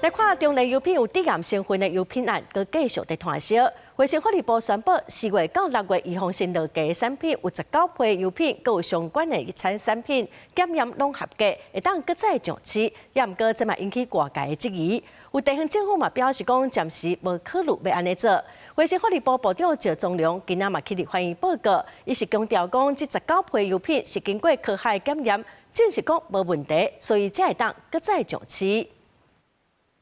來看中年油品有致癌成分的油品案，佮繼續在傳燒。衛生福利部宣布，4月到6月預防性落架產品有19批油品，佮有相關的產品檢驗攏合格，會當擱再上市。也毋過，這嘛引起外界的質疑。有地方政府嘛表示講，暫時無考慮要安尼做。衛生福利部部長趙宗良今仔嘛起立歡迎報告，伊是強調講，這19批油品是經過科學檢驗，證實講無問題，所以才會當擱再上市。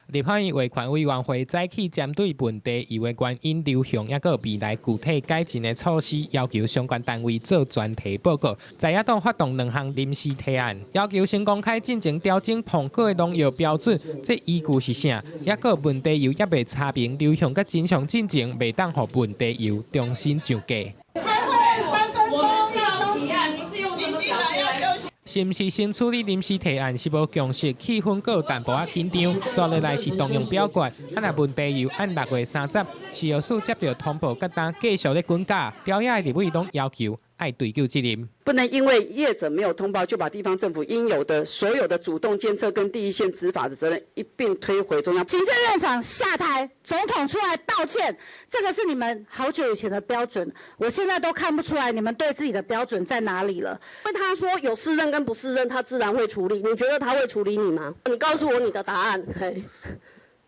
立法院維權委員會早起針對問題油的原因、流向，也個未來具體改進的措施，要求相關單位做專題報告。在野黨發動2項臨時提案，要求先公開進行調整蘋果的農藥標準，這依據是啥？也個問題油也未查明流向甲真相進程，未當讓問題油重新上架。是毋是先處理臨時提案是無共識，氣氛閣有淡薄仔緊張。接落來是動用表決，啊若問題油按6月30市藥署接到通報，佮當繼續咧滾價，表野的立委攏要求愛追究責任。不能因為業者沒有通報，就把地方政府應有的所有的主動監測跟第一線執法的責任一併推回中央。行政院長下台，總統出來道歉，這個是你們好久以前的標準，我現在都看不出來你們對自己的標準在哪裡了。因為他說有適任跟不適任，他自然會處理。你覺得他會處理你嗎？你告訴我你的答案。嘿，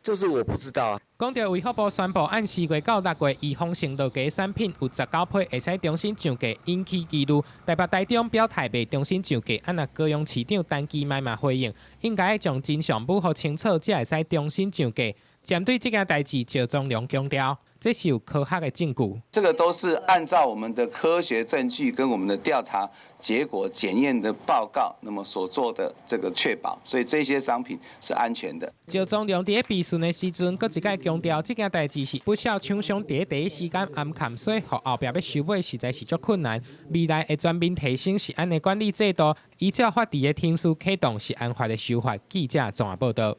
就是我不知道啊。講到衛福部宣布，按4月到6月預防性落架產品有19批會使重新上架，引起疑慮。台北台中表態未重新上架，按若高雄市長陳其邁嘛回應，應該將真相武好清楚，才會使重新上架。針對這件代志，趙宗良強調，這是有科學的證據。這個都是按照我們的科學證據跟我們的調查結果檢驗的報告，那麼所做的這個確保，所以這些商品是安全的。趙宗良在備詢的時陣，閣一再強調，這件代志是不少廠商在第一時間暗砍，所以後邊要收尾實在是足困難。未來會全面提升食安的管理制度，依照法治的天書啟動食安法的修法。記者綜合報道。